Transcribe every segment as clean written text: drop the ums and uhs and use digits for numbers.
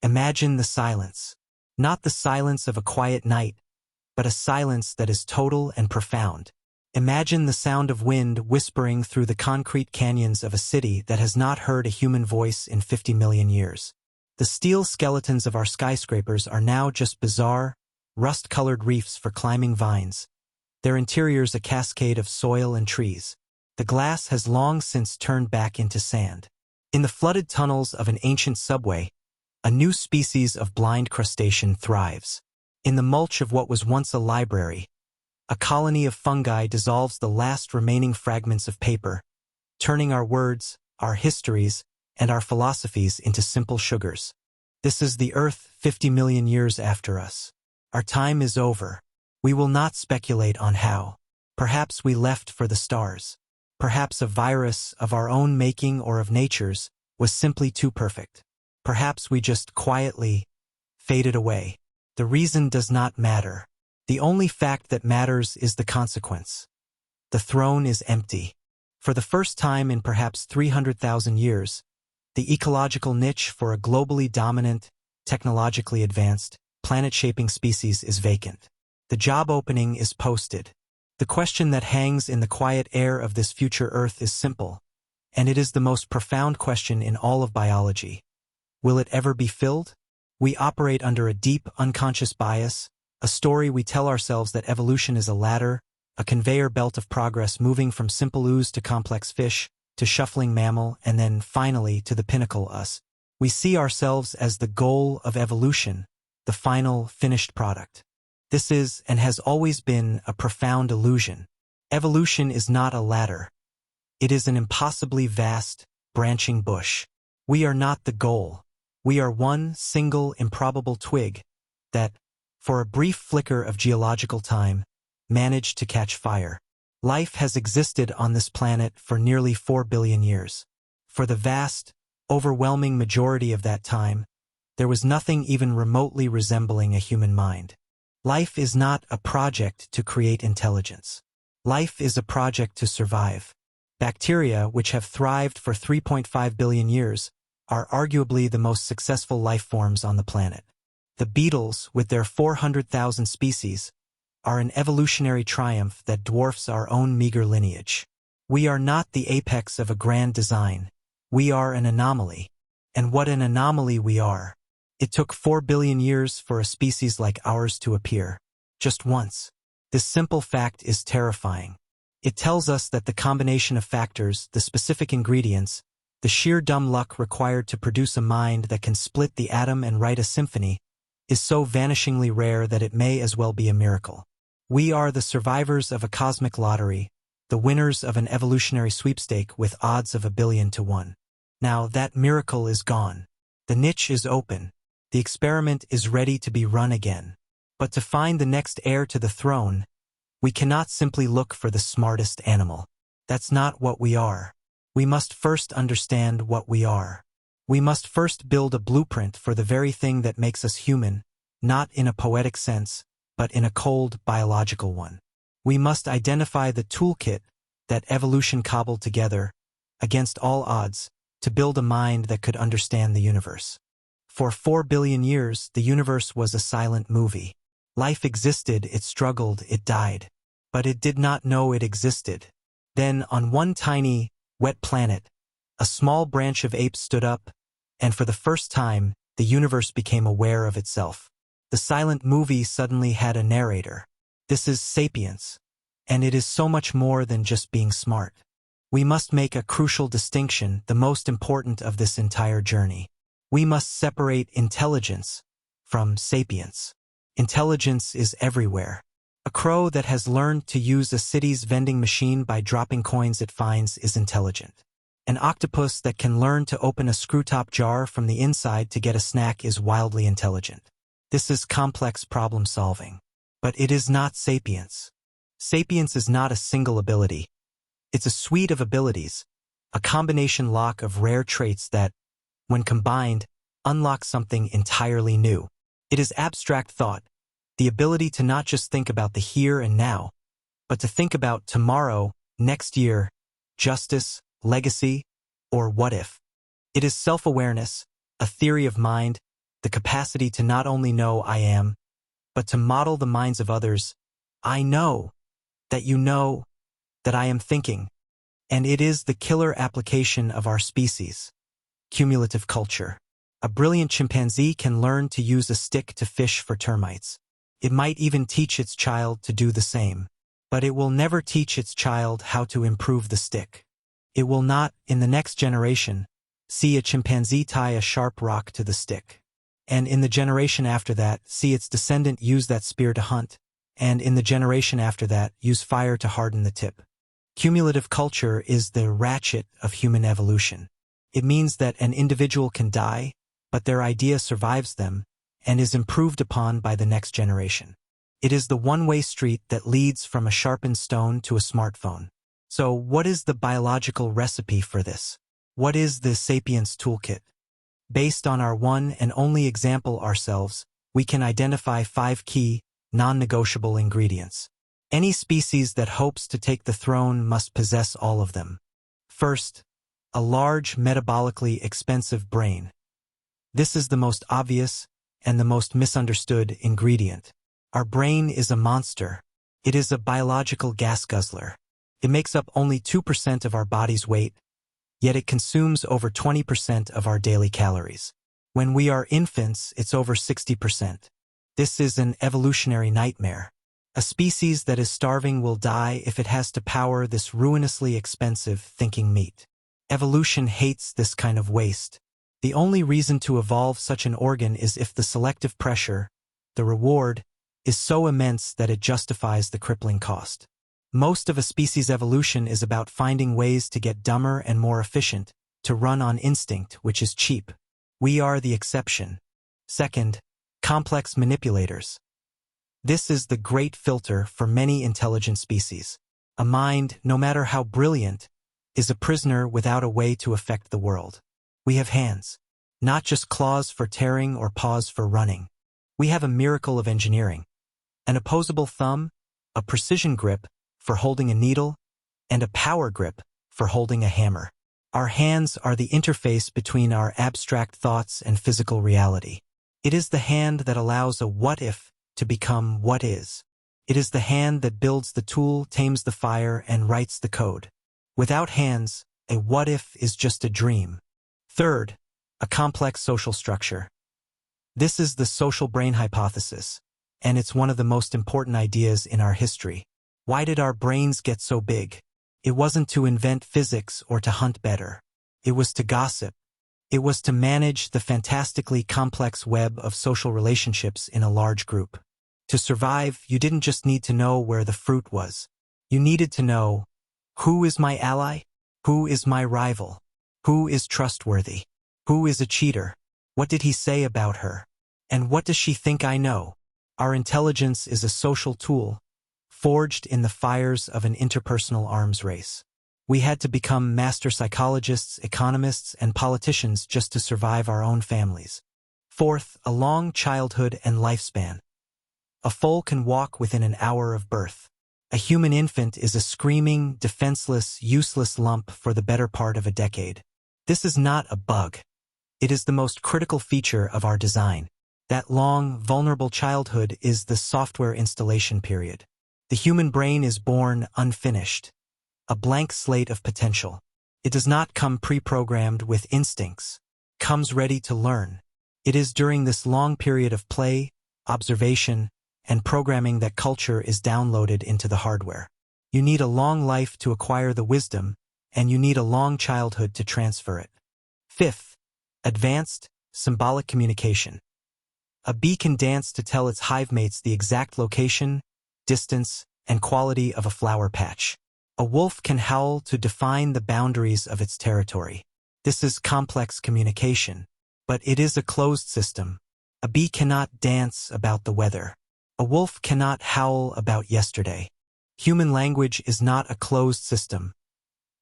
Imagine the silence. Not the silence of a quiet night, but a silence that is total and profound. Imagine the sound of wind whispering through the concrete canyons of a city that has not heard a human voice in 50 million years. The steel skeletons of our skyscrapers are now just bizarre, rust-colored reefs for climbing vines, their interiors a cascade of soil and trees. The glass has long since turned back into sand. In the flooded tunnels of an ancient subway, a new species of blind crustacean thrives. In the mulch of what was once a library, a colony of fungi dissolves the last remaining fragments of paper, turning our words, our histories, and our philosophies into simple sugars. This is the Earth 50 million years after us. Our time is over. We will not speculate on how. Perhaps we left for the stars. Perhaps a virus of our own making or of nature's was simply too perfect. Perhaps we just quietly faded away. The reason does not matter. The only fact that matters is the consequence. The throne is empty. For the first time in perhaps 300,000 years, the ecological niche for a globally dominant, technologically advanced, planet-shaping species is vacant. The job opening is posted. The question that hangs in the quiet air of this future Earth is simple, and it is the most profound question in all of biology. Will it ever be filled? We operate under a deep, unconscious bias, a story we tell ourselves that evolution is a ladder, a conveyor belt of progress moving from simple ooze to complex fish, to shuffling mammal, and then, finally, to the pinnacle us. We see ourselves as the goal of evolution, the final, finished product. This is, and has always been, a profound illusion. Evolution is not a ladder. It is an impossibly vast, branching bush. We are not the goal. We are one single, improbable twig that, for a brief flicker of geological time, managed to catch fire. Life has existed on this planet for nearly 4 billion years. For the vast, overwhelming majority of that time, there was nothing even remotely resembling a human mind. Life is not a project to create intelligence. Life is a project to survive. Bacteria, which have thrived for 3.5 billion years, are arguably the most successful life forms on the planet. The beetles, with their 400,000 species, are an evolutionary triumph that dwarfs our own meager lineage. We are not the apex of a grand design. We are an anomaly. And what an anomaly we are. It took 4 billion years for a species like ours to appear. Just once. This simple fact is terrifying. It tells us that the combination of factors, the specific ingredients, the sheer dumb luck required to produce a mind that can split the atom and write a symphony, is so vanishingly rare that it may as well be a miracle. We are the survivors of a cosmic lottery, the winners of an evolutionary sweepstake with odds of 1 billion to 1. Now that miracle is gone. The niche is open. The experiment is ready to be run again. But to find the next heir to the throne, we cannot simply look for the smartest animal. That's not what we are. We must first understand what we are. We must first build a blueprint for the very thing that makes us human, not in a poetic sense, but in a cold, biological one. We must identify the toolkit that evolution cobbled together, against all odds, to build a mind that could understand the universe. For 4 billion years, the universe was a silent movie. Life existed, it struggled, it died. But it did not know it existed. Then, on one tiny, wet planet, a small branch of apes stood up, and for the first time, the universe became aware of itself. The silent movie suddenly had a narrator. This is sapience, and it is so much more than just being smart. We must make a crucial distinction, the most important of this entire journey. We must separate intelligence from sapience. Intelligence is everywhere. A crow that has learned to use a city's vending machine by dropping coins it finds is intelligent. An octopus that can learn to open a screw-top jar from the inside to get a snack is wildly intelligent. This is complex problem-solving. But it is not sapience. Sapience is not a single ability. It's a suite of abilities, a combination lock of rare traits that, when combined, unlock something entirely new. It is abstract thought, the ability to not just think about the here and now, but to think about tomorrow, next year, justice, legacy, or what if. It is self-awareness, a theory of mind, the capacity to not only know I am, but to model the minds of others. I know that I am thinking, and it is the killer application of our species. Cumulative culture. A brilliant chimpanzee can learn to use a stick to fish for termites. It might even teach its child to do the same. But it will never teach its child how to improve the stick. It will not, in the next generation, see a chimpanzee tie a sharp rock to the stick. And in the generation after that, see its descendant use that spear to hunt. And in the generation after that, use fire to harden the tip. Cumulative culture is the ratchet of human evolution. It means that an individual can die, but their idea survives them and is improved upon by the next generation. It is the one-way street that leads from a sharpened stone to a smartphone. So what is the biological recipe for this? What is the sapience toolkit? Based on our one and only example ourselves, we can identify 5 key, non-negotiable ingredients. Any species that hopes to take the throne must possess all of them. First, a large, metabolically expensive brain. This is the most obvious and the most misunderstood ingredient. Our brain is a monster. It is a biological gas guzzler. It makes up only 2% of our body's weight, yet it consumes over 20% of our daily calories. When we are infants, it's over 60%. This is an evolutionary nightmare. A species that is starving will die if it has to power this ruinously expensive thinking meat. Evolution hates this kind of waste. The only reason to evolve such an organ is if the selective pressure, the reward, is so immense that it justifies the crippling cost. Most of a species' evolution is about finding ways to get dumber and more efficient, to run on instinct, which is cheap. We are the exception. Second, complex manipulators. This is the great filter for many intelligent species. A mind, no matter how brilliant, is a prisoner without a way to affect the world. We have hands, not just claws for tearing or paws for running. We have a miracle of engineering. An opposable thumb, a precision grip for holding a needle, and a power grip for holding a hammer. Our hands are the interface between our abstract thoughts and physical reality. It is the hand that allows a what-if to become what is. It is the hand that builds the tool, tames the fire, and writes the code. Without hands, a what-if is just a dream. Third, a complex social structure. This is the social brain hypothesis, and it's one of the most important ideas in our history. Why did our brains get so big? It wasn't to invent physics or to hunt better. It was to gossip. It was to manage the fantastically complex web of social relationships in a large group. To survive, you didn't just need to know where the fruit was. You needed to know, who is my ally? Who is my rival? Who is trustworthy? Who is a cheater? What did he say about her? And what does she think I know? Our intelligence is a social tool, forged in the fires of an interpersonal arms race. We had to become master psychologists, economists, and politicians just to survive our own families. Fourth, a long childhood and lifespan. A foal can walk within an hour of birth. A human infant is a screaming, defenseless, useless lump for the better part of a decade. This is not a bug. It is the most critical feature of our design. That long, vulnerable childhood is the software installation period. The human brain is born unfinished, a blank slate of potential. It does not come pre-programmed with instincts, comes ready to learn. It is during this long period of play, observation, and programming that culture is downloaded into the hardware. You need a long life to acquire the wisdom, and you need a long childhood to transfer it. Fifth, advanced, symbolic communication. A bee can dance to tell its hive mates the exact location, distance, and quality of a flower patch. A wolf can howl to define the boundaries of its territory. This is complex communication, but it is a closed system. A bee cannot dance about the weather. A wolf cannot howl about yesterday. Human language is not a closed system.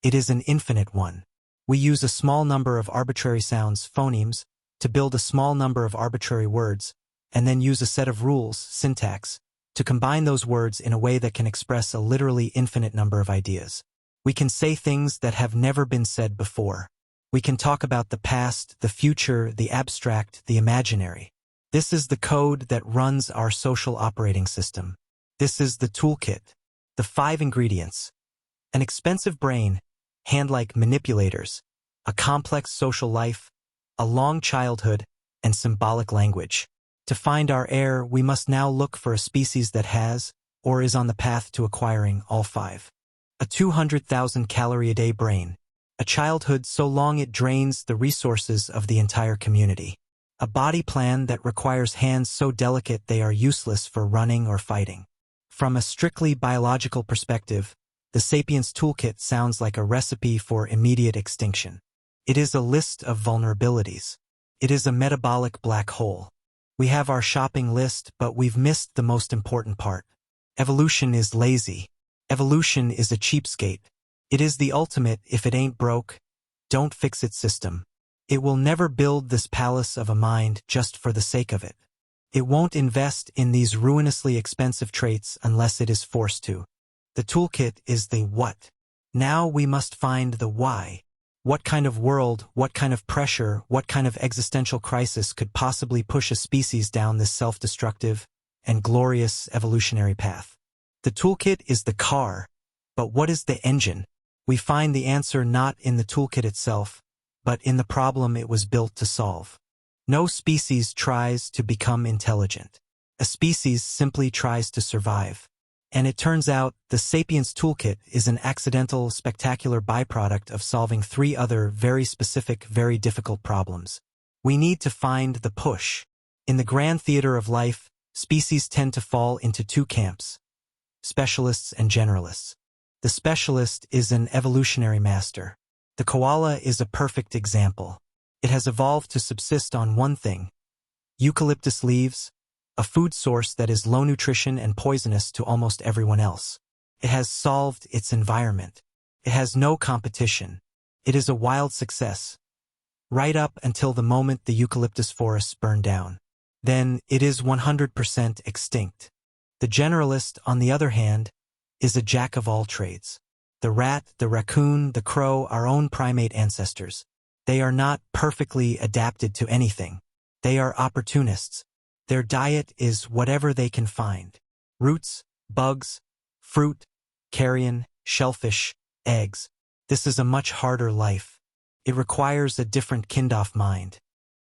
It is an infinite one. We use a small number of arbitrary sounds, phonemes, to build a small number of arbitrary words, and then use a set of rules, syntax, to combine those words in a way that can express a literally infinite number of ideas. We can say things that have never been said before. We can talk about the past, the future, the abstract, the imaginary. This is the code that runs our social operating system. This is the toolkit. The 5 ingredients. An expensive brain, hand-like manipulators, a complex social life, a long childhood, and symbolic language. To find our heir, we must now look for a species that has, or is on the path to acquiring, all 5. A 200,000 calorie a day brain. A childhood so long it drains the resources of the entire community. A body plan that requires hands so delicate they are useless for running or fighting. From a strictly biological perspective, the Sapiens Toolkit sounds like a recipe for immediate extinction. It is a list of vulnerabilities. It is a metabolic black hole. We have our shopping list, but we've missed the most important part. Evolution is lazy. Evolution is a cheapskate. It is the ultimate if it ain't broke, don't fix it system. It will never build this palace of a mind just for the sake of it. It won't invest in these ruinously expensive traits unless it is forced to. The toolkit is the what. Now we must find the why. What kind of world, what kind of pressure, what kind of existential crisis could possibly push a species down this self-destructive and glorious evolutionary path? The toolkit is the car, but what is the engine? We find the answer not in the toolkit itself, but in the problem it was built to solve. No species tries to become intelligent. A species simply tries to survive. And it turns out the Sapiens Toolkit is an accidental, spectacular byproduct of solving 3 other very specific, very difficult problems. We need to find the push. In the grand theater of life, species tend to fall into 2 camps: specialists and generalists. The specialist is an evolutionary master. The koala is a perfect example. It has evolved to subsist on one thing: eucalyptus leaves, a food source that is low nutrition and poisonous to almost everyone else. It has solved its environment. It has no competition. It is a wild success, right up until the moment the eucalyptus forests burn down. Then it is 100% extinct. The generalist, on the other hand, is a jack of all trades. The rat, the raccoon, the crow, our own primate ancestors. They are not perfectly adapted to anything. They are opportunists. Their diet is whatever they can find: roots, bugs, fruit, carrion, shellfish, eggs. This is a much harder life. It requires a different kind-of mind.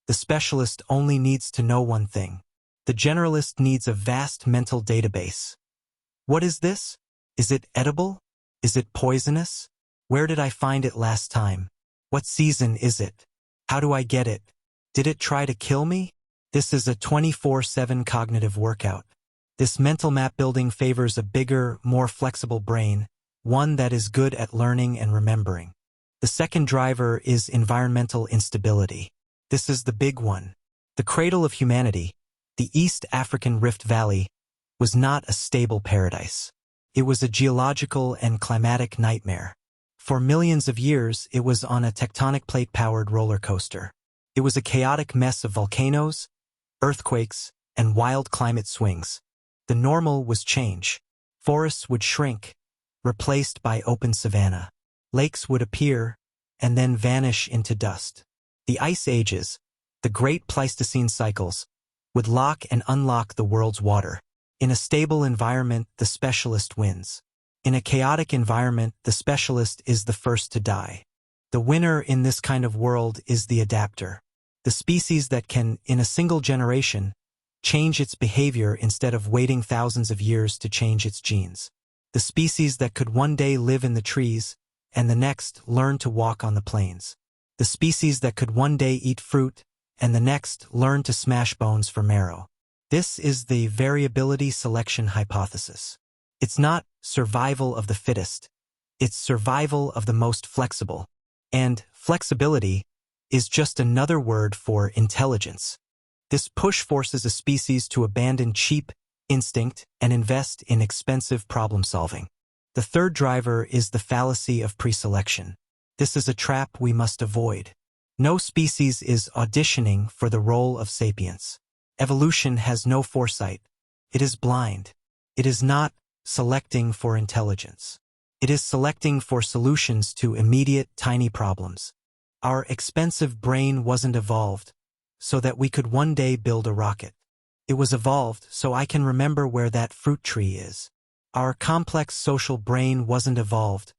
The specialist only needs to know one thing. The generalist needs a vast mental database. What is this? Is it edible? Is it poisonous? Where did I find it last time? What season is it? How do I get it? Did it try to kill me? This is a 24/7 cognitive workout. This mental map building favors a bigger, more flexible brain, one that is good at learning and remembering. The second driver is environmental instability. This is the big one. The cradle of humanity, the East African Rift Valley, was not a stable paradise. It was a geological and climatic nightmare. For millions of years, it was on a tectonic plate-powered roller coaster. It was a chaotic mess of volcanoes, earthquakes, and wild climate swings. The normal was change. Forests would shrink, replaced by open savanna. Lakes would appear, and then vanish into dust. The ice ages, the great Pleistocene cycles, would lock and unlock the world's water. In a stable environment, the specialist wins. In a chaotic environment, the specialist is the first to die. The winner in this kind of world is the adapter. The species that can, in a single generation, change its behavior instead of waiting thousands of years to change its genes. The species that could one day live in the trees, and the next learn to walk on the plains. The species that could one day eat fruit, and the next learn to smash bones for marrow. This is the variability selection hypothesis. It's not survival of the fittest. It's survival of the most flexible. And flexibility is just another word for intelligence. This push forces a species to abandon cheap instinct and invest in expensive problem-solving. The third driver is the fallacy of preselection. This is a trap we must avoid. No species is auditioning for the role of sapience. Evolution has no foresight. It is blind. It is not selecting for intelligence. It is selecting for solutions to immediate, tiny problems. Our expensive brain wasn't evolved so that we could one day build a rocket. It was evolved so I can remember where that fruit tree is. Our complex social brain wasn't evolved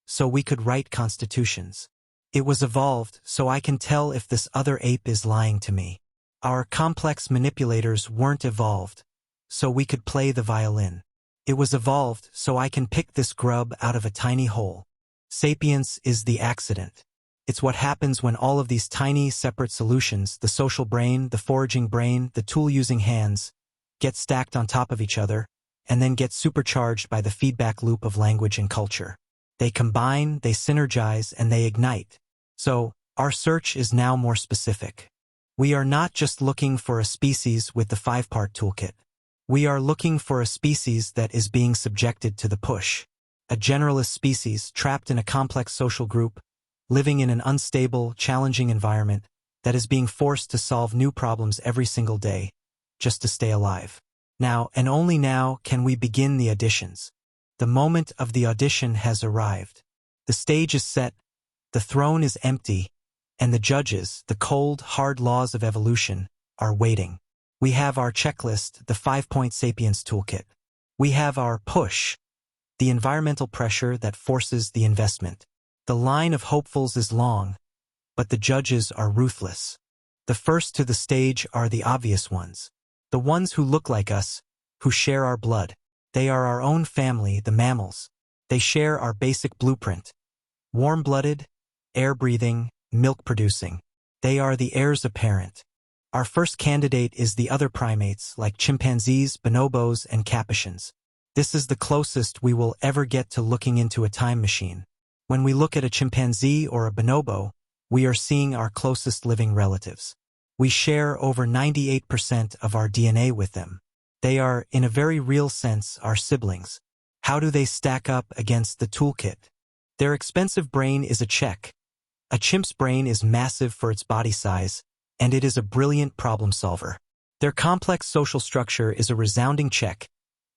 so we could write constitutions. It was evolved so I can tell if this other ape is lying to me. Our complex manipulators weren't evolved so we could play the violin. It was evolved so I can pick this grub out of a tiny hole. Sapience is the accident. It's what happens when all of these tiny, separate solutions, the social brain, the foraging brain, the tool-using hands, get stacked on top of each other, and then get supercharged by the feedback loop of language and culture. They combine, they synergize, and they ignite. So, our search is now more specific. We are not just looking for a species with the 5-part toolkit. We are looking for a species that is being subjected to the push. A generalist species trapped in a complex social group, living in an unstable, challenging environment that is being forced to solve new problems every single day, just to stay alive. Now, and only now, can we begin the auditions. The moment of the audition has arrived. The stage is set, the throne is empty, and the judges, the cold, hard laws of evolution, are waiting. We have our checklist, the 5-point sapience toolkit. We have our push, the environmental pressure that forces the investment. The line of hopefuls is long, but the judges are ruthless. The first to the stage are the obvious ones. The ones who look like us, who share our blood. They are our own family, the mammals. They share our basic blueprint. Warm-blooded, air-breathing, milk-producing. They are the heirs apparent. Our first candidate is the other primates, like chimpanzees, bonobos, and capuchins. This is the closest we will ever get to looking into a time machine. When we look at a chimpanzee or a bonobo, we are seeing our closest living relatives. We share over 98% of our DNA with them. They are, in a very real sense, our siblings. How do they stack up against the toolkit? Their expensive brain is a check. A chimp's brain is massive for its body size, and it is a brilliant problem solver. Their complex social structure is a resounding check,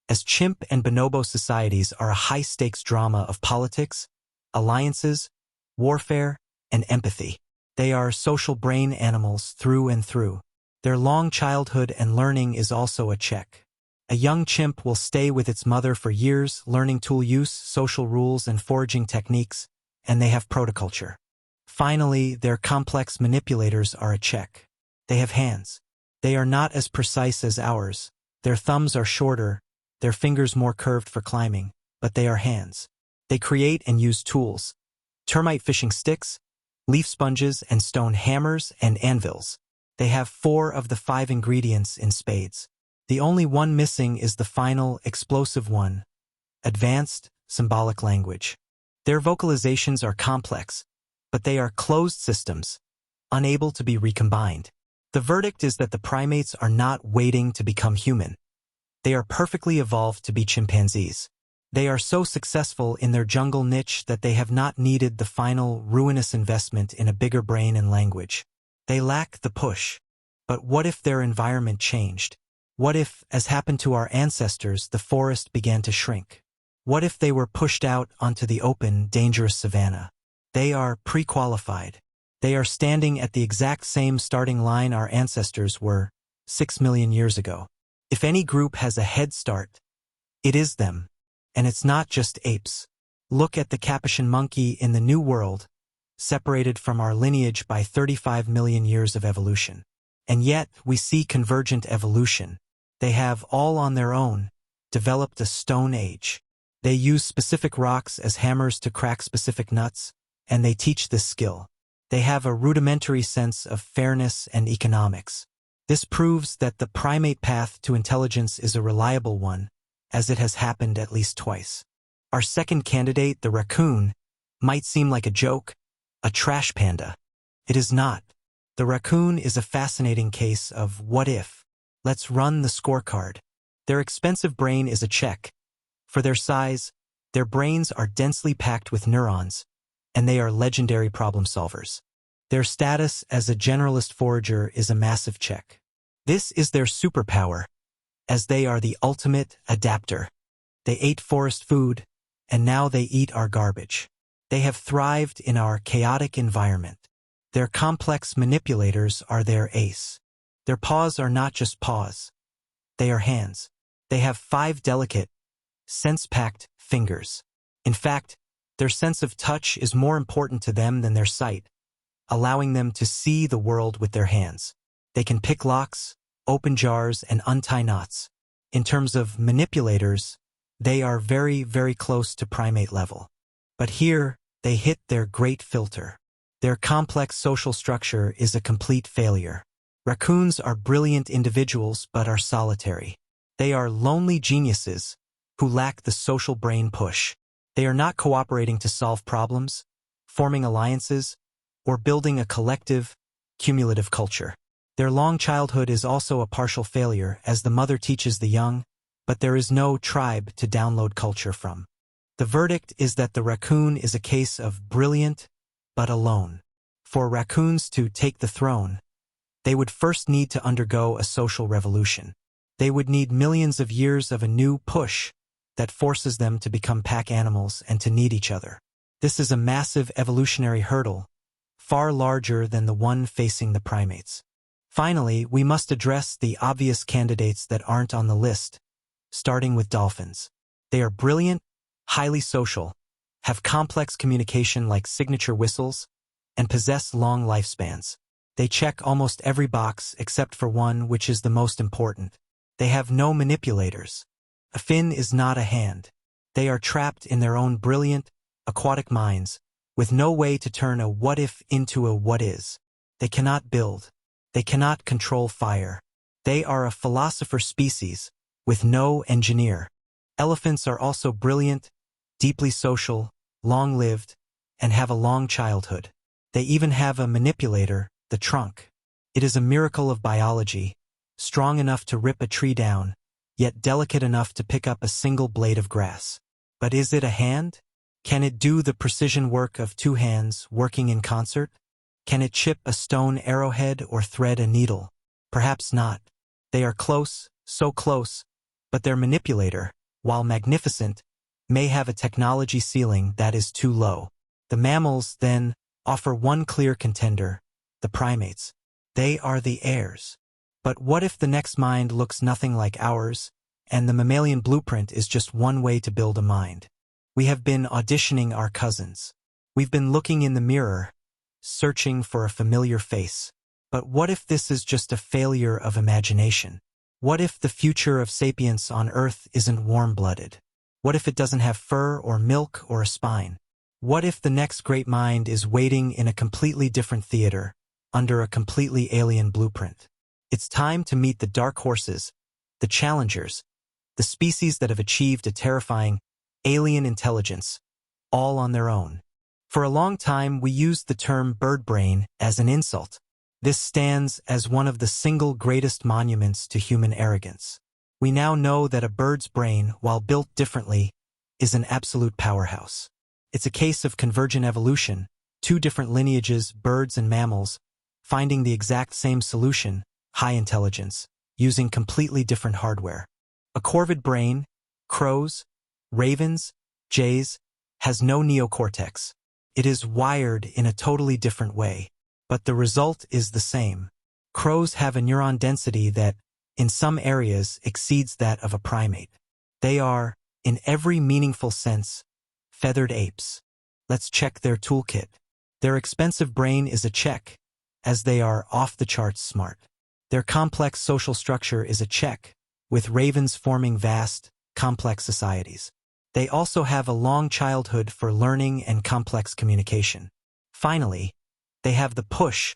as chimp and bonobo societies are a high-stakes drama of politics, alliances, warfare, and empathy. They are social brain animals through and through. Their long childhood and learning is also a check. A young chimp will stay with its mother for years, learning tool use, social rules, and foraging techniques, and they have protoculture. Finally, their complex manipulators are a check. They have hands. They are not as precise as ours. Their thumbs are shorter, their fingers more curved for climbing, but they are hands. They create and use tools. Termite fishing sticks, leaf sponges, and stone hammers and anvils. They have 4 of the 5 ingredients in spades. The only one missing is the final, explosive one: advanced, symbolic language. Their vocalizations are complex, but they are closed systems, unable to be recombined. The verdict is that the primates are not waiting to become human. They are perfectly evolved to be chimpanzees. They are so successful in their jungle niche that they have not needed the final, ruinous investment in a bigger brain and language. They lack the push. But what if their environment changed? What if, as happened to our ancestors, the forest began to shrink? What if they were pushed out onto the open, dangerous savanna? They are pre-qualified. They are standing at the exact same starting line our ancestors were 6 million years ago. If any group has a head start, it is them. And it's not just apes. Look at the capuchin monkey in the New World, separated from our lineage by 35 million years of evolution. And yet, we see convergent evolution. They have, all on their own, developed a stone age. They use specific rocks as hammers to crack specific nuts, and they teach this skill. They have a rudimentary sense of fairness and economics. This proves that the primate path to intelligence is a reliable one, as it has happened at least twice. Our second candidate, the raccoon, might seem like a joke, a trash panda. It is not. The raccoon is a fascinating case of what if. Let's run the scorecard. Their expensive brain is a check. For their size, their brains are densely packed with neurons, and they are legendary problem solvers. Their status as a generalist forager is a massive check. This is their superpower, as they are the ultimate adapter. They ate forest food, and now they eat our garbage. They have thrived in our chaotic environment. Their complex manipulators are their ace. Their paws are not just paws. They are hands. They have 5 delicate, sense-packed fingers. In fact, their sense of touch is more important to them than their sight, allowing them to see the world with their hands. They can pick locks, open jars, and untie knots. In terms of manipulators, they are very, very close to primate level. But here, they hit their great filter. Their complex social structure is a complete failure. Raccoons are brilliant individuals but are solitary. They are lonely geniuses who lack the social brain push. They are not cooperating to solve problems, forming alliances, or building a collective, cumulative culture. Their long childhood is also a partial failure as the mother teaches the young, but there is no tribe to download culture from. The verdict is that the raccoon is a case of brilliant but alone. For raccoons to take the throne, they would first need to undergo a social revolution. They would need millions of years of a new push that forces them to become pack animals and to need each other. This is a massive evolutionary hurdle, far larger than the one facing the primates. Finally, we must address the obvious candidates that aren't on the list, starting with dolphins. They are brilliant, highly social, have complex communication like signature whistles, and possess long lifespans. They check almost every box except for one, which is the most important. They have no manipulators. A fin is not a hand. They are trapped in their own brilliant, aquatic minds, with no way to turn a what-if into a what-is. They cannot build. They cannot control fire. They are a philosopher species, with no engineer. Elephants are also brilliant, deeply social, long-lived, and have a long childhood. They even have a manipulator, the trunk. It is a miracle of biology, strong enough to rip a tree down, yet delicate enough to pick up a single blade of grass. But is it a hand? Can it do the precision work of 2 hands working in concert? Can it chip a stone arrowhead or thread a needle? Perhaps not. They are close, so close, but their manipulator, while magnificent, may have a technology ceiling that is too low. The mammals, then, offer one clear contender, the primates. They are the heirs. But what if the next mind looks nothing like ours, and the mammalian blueprint is just one way to build a mind? We have been auditioning our cousins. We've been looking in the mirror, searching for a familiar face. But what if this is just a failure of imagination? What if the future of sapience on Earth isn't warm-blooded? What if it doesn't have fur or milk or a spine? What if the next great mind is waiting in a completely different theater, under a completely alien blueprint? It's time to meet the dark horses, the challengers, the species that have achieved a terrifying, alien intelligence, all on their own. For a long time, we used the term bird brain as an insult. This stands as one of the single greatest monuments to human arrogance. We now know that a bird's brain, while built differently, is an absolute powerhouse. It's a case of convergent evolution, 2 different lineages, birds and mammals, finding the exact same solution, high intelligence, using completely different hardware. A corvid brain, crows, ravens, jays, has no neocortex. It is wired in a totally different way, but the result is the same. Crows have a neuron density that, in some areas, exceeds that of a primate. They are, in every meaningful sense, feathered apes. Let's check their toolkit. Their expensive brain is a check, as they are off-the-charts smart. Their complex social structure is a check, with ravens forming vast, complex societies. They also have a long childhood for learning and complex communication. Finally, they have the push,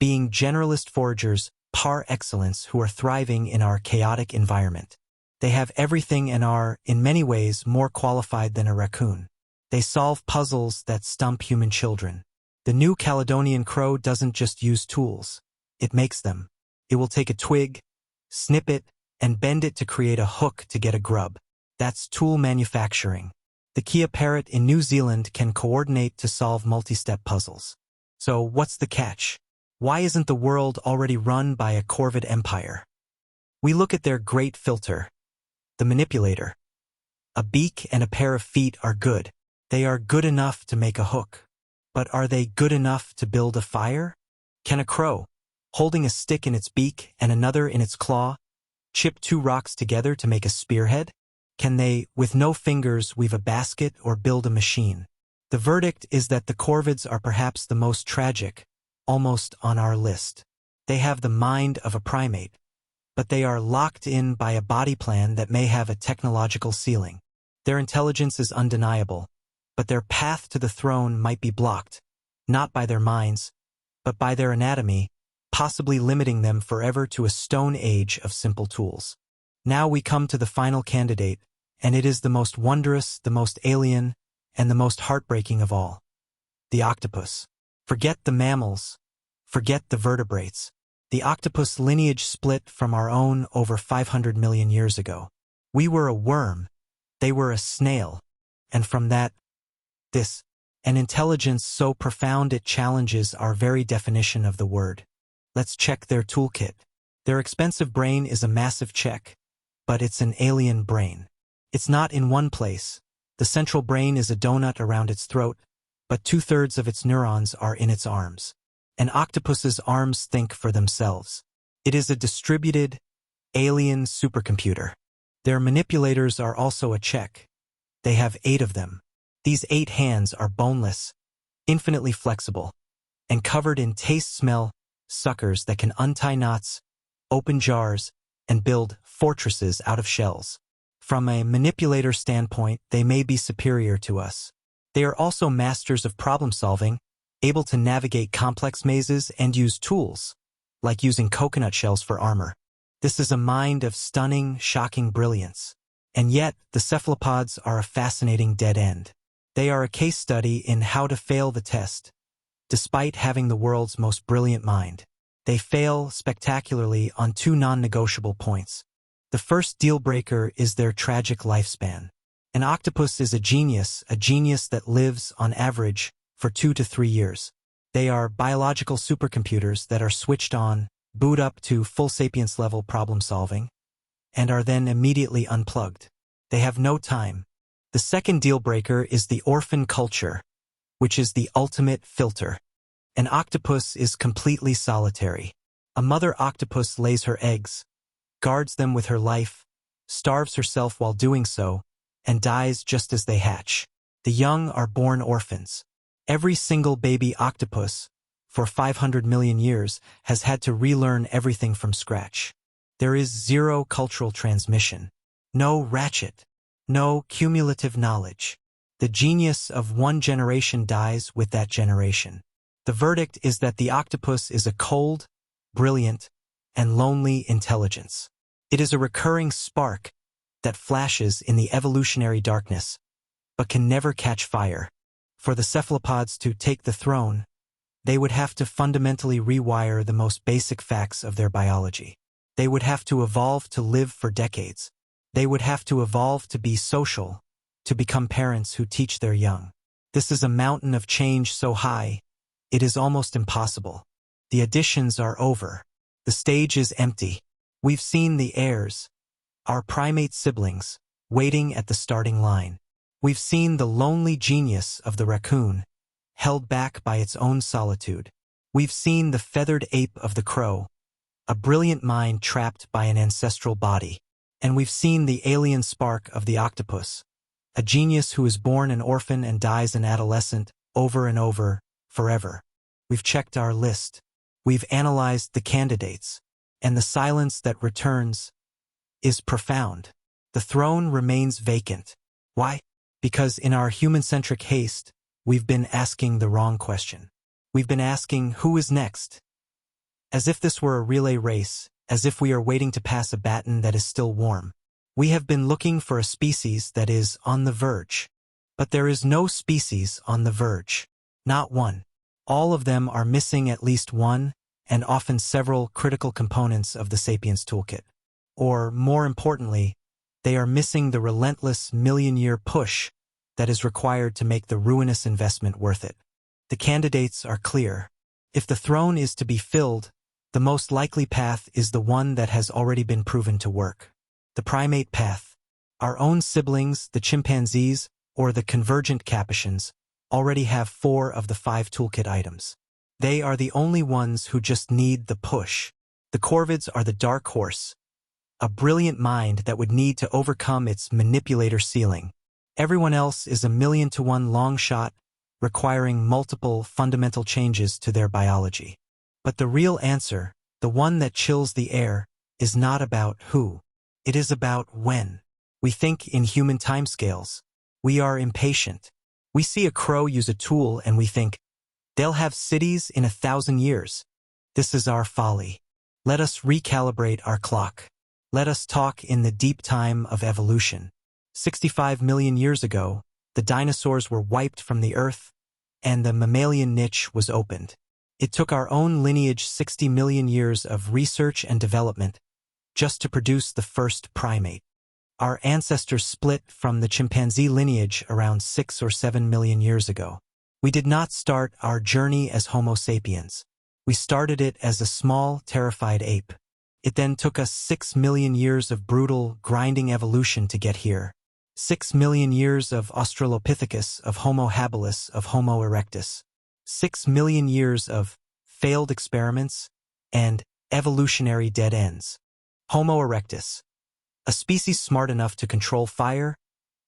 being generalist foragers par excellence who are thriving in our chaotic environment. They have everything and are, in many ways, more qualified than a raccoon. They solve puzzles that stump human children. The New Caledonian crow doesn't just use tools, it makes them. It will take a twig, snip it, and bend it to create a hook to get a grub. That's tool manufacturing. The Kia parrot in New Zealand can coordinate to solve multi-step puzzles. So what's the catch? Why isn't the world already run by a corvid empire? We look at their great filter, the manipulator. A beak and a pair of feet are good. They are good enough to make a hook. But are they good enough to build a fire? Can a crow, holding a stick in its beak and another in its claw, chip two rocks together to make a spearhead? Can they, with no fingers, weave a basket or build a machine? The verdict is that the corvids are perhaps the most tragic, almost on our list. They have the mind of a primate, but they are locked in by a body plan that may have a technological ceiling. Their intelligence is undeniable, but their path to the throne might be blocked, not by their minds, but by their anatomy, possibly limiting them forever to a stone age of simple tools. Now we come to the final candidate, and it is the most wondrous, the most alien, and the most heartbreaking of all. The octopus. Forget the mammals. Forget the vertebrates. The octopus lineage split from our own over 500 million years ago. We were a worm. They were a snail. And from that, an intelligence so profound it challenges our very definition of the word. Let's check their toolkit. Their expensive brain is a massive check, but it's an alien brain. It's not in one place. The central brain is a donut around its throat, but 2/3 of its neurons are in its arms. An octopus's arms think for themselves. It is a distributed, alien supercomputer. Their manipulators are also a check. They have 8 of them. These 8 hands are boneless, infinitely flexible, and covered in taste-smell suckers that can untie knots, open jars, and build fortresses out of shells. From a manipulator standpoint, they may be superior to us. They are also masters of problem-solving, able to navigate complex mazes and use tools, like using coconut shells for armor. This is a mind of stunning, shocking brilliance. And yet, the cephalopods are a fascinating dead end. They are a case study in how to fail the test. Despite having the world's most brilliant mind, they fail spectacularly on 2 non-negotiable points. The first deal-breaker is their tragic lifespan. An octopus is a genius that lives, on average, for 2 to 3 years. They are biological supercomputers that are switched on, boot up to full sapience-level problem-solving, and are then immediately unplugged. They have no time. The second deal-breaker is the orphan culture, which is the ultimate filter. An octopus is completely solitary. A mother octopus lays her eggs, guards them with her life, starves herself while doing so, and dies just as they hatch. The young are born orphans. Every single baby octopus, for 500 million years, has had to relearn everything from scratch. There is 0 cultural transmission. No ratchet. No cumulative knowledge. The genius of one generation dies with that generation. The verdict is that the octopus is a cold, brilliant, and lonely intelligence. It is a recurring spark that flashes in the evolutionary darkness, but can never catch fire. For the cephalopods to take the throne, they would have to fundamentally rewire the most basic facts of their biology. They would have to evolve to live for decades. They would have to evolve to be social, to become parents who teach their young. This is a mountain of change so high, it is almost impossible. The auditions are over. The stage is empty. We've seen the heirs, our primate siblings, waiting at the starting line. We've seen the lonely genius of the raccoon, held back by its own solitude. We've seen the feathered ape of the crow, a brilliant mind trapped by an ancestral body. And we've seen the alien spark of the octopus, a genius who is born an orphan and dies an adolescent, over and over, forever. We've checked our list. We've analyzed the candidates. And the silence that returns is profound. The throne remains vacant. Why? Because in our human-centric haste, we've been asking the wrong question. We've been asking, who is next? As if this were a relay race, as if we are waiting to pass a baton that is still warm. We have been looking for a species that is on the verge. But there is no species on the verge. Not one. All of them are missing at least one, and often several critical components of the sapiens toolkit. Or, more importantly, they are missing the relentless million-year push that is required to make the ruinous investment worth it. The candidates are clear. If the throne is to be filled, the most likely path is the one that has already been proven to work. The primate path. Our own siblings, the chimpanzees, or the convergent capuchins, already have 4 of the 5 toolkit items. They are the only ones who just need the push. The corvids are the dark horse, a brilliant mind that would need to overcome its manipulator ceiling. Everyone else is a 1,000,000-to-1 long shot, requiring multiple fundamental changes to their biology. But the real answer, the one that chills the air, is not about who. It is about when. We think in human timescales. We are impatient. We see a crow use a tool and we think, they'll have cities in 1,000 years. This is our folly. Let us recalibrate our clock. Let us talk in the deep time of evolution. 65 million years ago, the dinosaurs were wiped from the earth, and the mammalian niche was opened. It took our own lineage 60 million years of research and development just to produce the first primate. Our ancestors split from the chimpanzee lineage around 6 or 7 million years ago. We did not start our journey as Homo sapiens. We started it as a small, terrified ape. It then took us 6 million years of brutal, grinding evolution to get here. 6 million years of Australopithecus, of Homo habilis, of Homo erectus. 6 million years of failed experiments and evolutionary dead ends. Homo erectus, a species smart enough to control fire,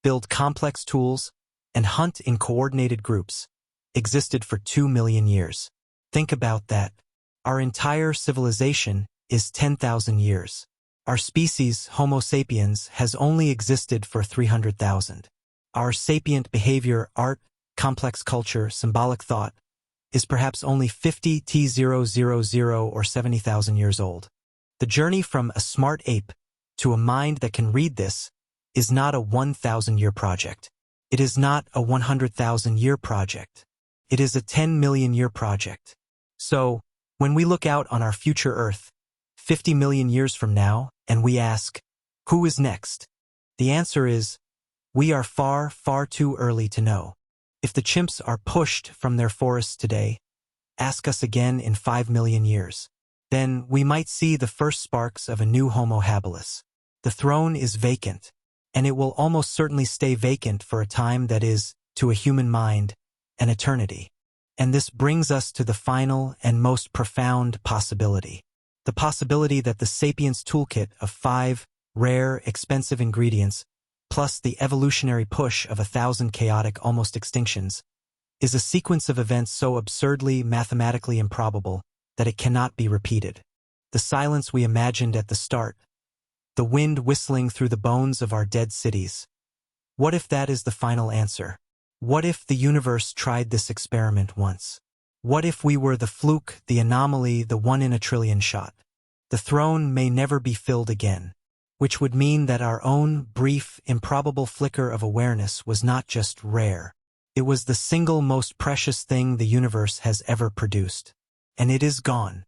build complex tools, and hunt in coordinated groups, existed for 2 million years. Think about that. Our entire civilization is 10,000 years. Our species, Homo sapiens, has only existed for 300,000. Our sapient behavior, art, complex culture, symbolic thought, is perhaps only 50,000 or 70,000 years old. The journey from a smart ape to a mind that can read this is not a 1,000-year project. It is not a 100,000-year project. It is a 10 million-year project. So, when we look out on our future Earth, 50 million years from now, and we ask, who is next? The answer is, we are far, far too early to know. If the chimps are pushed from their forests today, ask us again in 5 million years. Then we might see the first sparks of a new Homo habilis. The throne is vacant, and it will almost certainly stay vacant for a time that is, to a human mind, an eternity. And this brings us to the final and most profound possibility. The possibility that the sapiens toolkit of 5 rare, expensive ingredients, plus the evolutionary push of 1,000 chaotic almost extinctions, is a sequence of events so absurdly mathematically improbable that it cannot be repeated. The silence we imagined at the start, the wind whistling through the bones of our dead cities. What if that is the final answer? What if the universe tried this experiment once? What if we were the fluke, the anomaly, the 1 in a trillion shot? The throne may never be filled again, which would mean that our own brief, improbable flicker of awareness was not just rare. It was the single most precious thing the universe has ever produced. And it is gone.